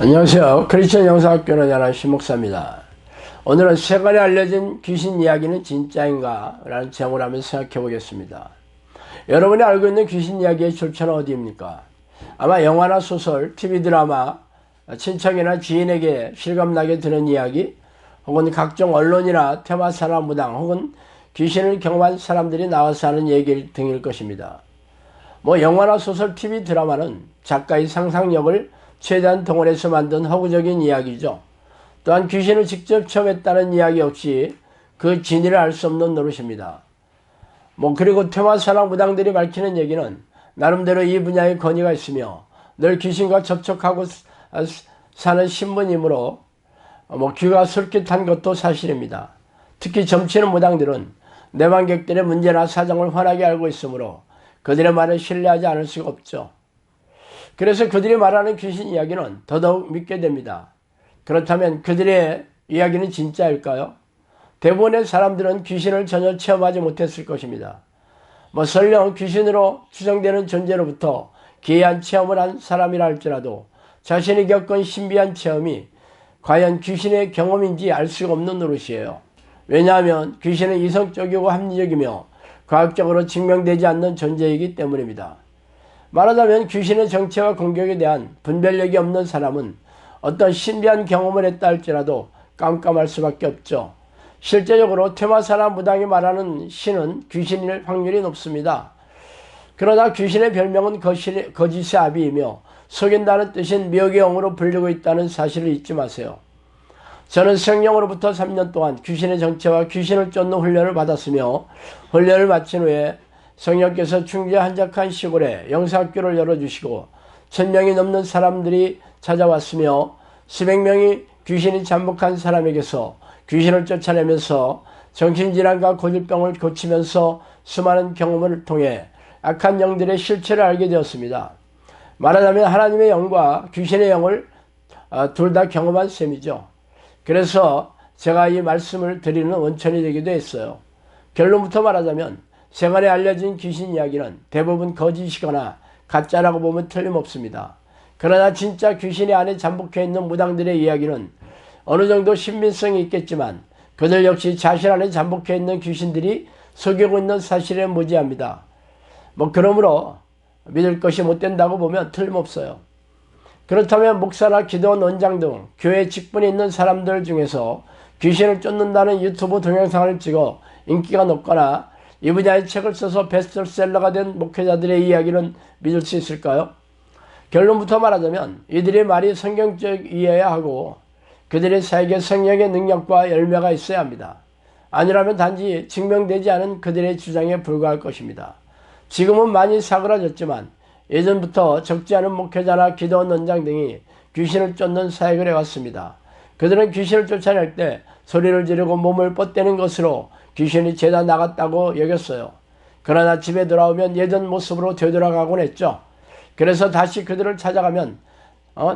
안녕하세요. 크리스천 영상학교를 연한 신목사입니다. 오늘은 세간에 알려진 귀신 이야기는 진짜인가? 라는 제목을 한번 생각해 보겠습니다. 여러분이 알고 있는 귀신 이야기의 출처는 어디입니까? 아마 영화나 소설, TV 드라마, 친척이나 지인에게 실감나게 들은 이야기, 혹은 각종 언론이나 테마사나 무당, 혹은 귀신을 경험한 사람들이 나와서 하는 얘기 등일 것입니다. 영화나 소설, TV 드라마는 작가의 상상력을 최대한 동원해서 만든 허구적인 이야기죠. 또한 귀신을 직접 체험했다는 이야기 역시 그 진위를 알 수 없는 노릇입니다. 그리고 퇴마사나 무당들이 밝히는 얘기는 나름대로 이 분야의 권위가 있으며 늘 귀신과 접촉하고 사는 신분이므로 귀가 솔깃한 것도 사실입니다. 특히 점치는 무당들은 내방객들의 문제나 사정을 환하게 알고 있으므로 그들의 말을 신뢰하지 않을 수가 없죠. 그래서 그들이 말하는 귀신 이야기는 더더욱 믿게 됩니다. 그렇다면 그들의 이야기는 진짜일까요? 대부분의 사람들은 귀신을 전혀 체험하지 못했을 것입니다. 설령 귀신으로 추정되는 존재로부터 기이한 체험을 한 사람이라 할지라도 자신이 겪은 신비한 체험이 과연 귀신의 경험인지 알 수가 없는 노릇이에요. 왜냐하면 귀신은 이성적이고 합리적이며 과학적으로 증명되지 않는 존재이기 때문입니다. 말하자면 귀신의 정체와 공격에 대한 분별력이 없는 사람은 어떤 신비한 경험을 했다 할지라도 깜깜할 수밖에 없죠. 실제적으로 퇴마사나 무당이 말하는 신은 귀신일 확률이 높습니다. 그러나 귀신의 별명은 거짓의 아비이며 속인다는 뜻인 미혹의 영으로 불리고 있다는 사실을 잊지 마세요. 저는 성령으로부터 3년 동안 귀신의 정체와 귀신을 쫓는 훈련을 받았으며 훈련을 마친 후에 성령께서 충주의 한적한 시골에 영사학교를 열어주시고 1000명이 넘는 사람들이 찾아왔으며 수백 명이 귀신이 잠복한 사람에게서 귀신을 쫓아내면서 정신질환과 고질병을 고치면서 수많은 경험을 통해 악한 영들의 실체를 알게 되었습니다. 말하자면 하나님의 영과 귀신의 영을 둘 다 경험한 셈이죠. 그래서 제가 이 말씀을 드리는 원천이 되기도 했어요. 결론부터 말하자면 세간에 알려진 귀신 이야기는 대부분 거짓이거나 가짜라고 보면 틀림없습니다. 그러나 진짜 귀신이 안에 잠복해 있는 무당들의 이야기는 어느 정도 신빙성이 있겠지만 그들 역시 자신 안에 잠복해 있는 귀신들이 속이고 있는 사실에 무지합니다. 그러므로 믿을 것이 못 된다고 보면 틀림없어요. 그렇다면 목사나 기도원 원장 등 교회 직분에 있는 사람들 중에서 귀신을 쫓는다는 유튜브 동영상을 찍어 인기가 높거나 이 분야의 책을 써서 베스트셀러가 된 목회자들의 이야기는 믿을 수 있을까요? 결론부터 말하자면 이들의 말이 성경적이어야 하고 그들의 사역에 성령의 능력과 열매가 있어야 합니다. 아니라면 단지 증명되지 않은 그들의 주장에 불과할 것입니다. 지금은 많이 사그라졌지만 예전부터 적지 않은 목회자나 기도원 원장 등이 귀신을 쫓는 사역을 해왔습니다. 그들은 귀신을 쫓아낼 때 소리를 지르고 몸을 뻗대는 것으로 귀신이 죄다 나갔다고 여겼어요. 그러나 집에 돌아오면 예전 모습으로 되돌아가곤 했죠. 그래서 다시 그들을 찾아가면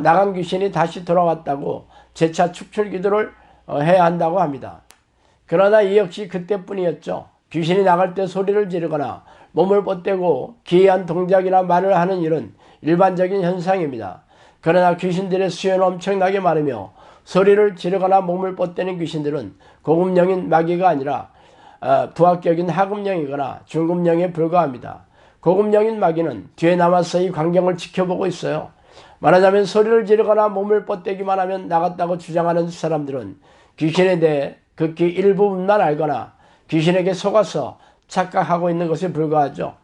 나간 귀신이 다시 돌아왔다고 재차 축출 기도를 해야 한다고 합니다. 그러나 이 역시 그때뿐이었죠. 귀신이 나갈 때 소리를 지르거나 몸을 뻗대고 기이한 동작이나 말을 하는 일은 일반적인 현상입니다. 그러나 귀신들의 수요는 엄청나게 많으며 소리를 지르거나 몸을 뻗대는 귀신들은 고급령인 마귀가 아니라 부합격인 하급령이거나 중급령에 불과합니다. 고급령인 마귀는 뒤에 남아서 이 광경을 지켜보고 있어요. 말하자면 소리를 지르거나 몸을 뻗대기만 하면 나갔다고 주장하는 사람들은 귀신에 대해 극히 일부분만 알거나 귀신에게 속아서 착각하고 있는 것에 불과하죠.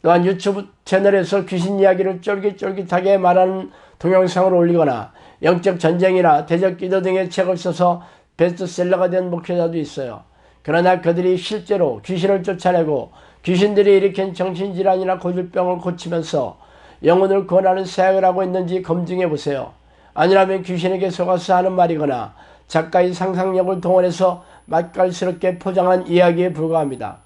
또한 유튜브 채널에서 귀신 이야기를 쫄깃쫄깃하게 말하는 동영상을 올리거나 영적 전쟁이나 대적 기도 등의 책을 써서 베스트셀러가 된 목회자도 있어요. 그러나 그들이 실제로 귀신을 쫓아내고 귀신들이 일으킨 정신질환이나 고질병을 고치면서 영혼을 구원하는 사역을 하고 있는지 검증해 보세요. 아니라면 귀신에게 속아서 하는 말이거나 작가의 상상력을 동원해서 맛깔스럽게 포장한 이야기에 불과합니다.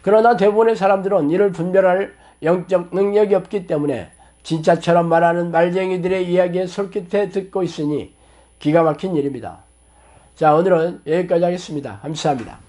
그러나 대부분의 사람들은 이를 분별할 영적 능력이 없기 때문에 진짜처럼 말하는 말쟁이들의 이야기에 솔깃해 듣고 있으니 기가 막힌 일입니다. 자, 오늘은 여기까지 하겠습니다. 감사합니다.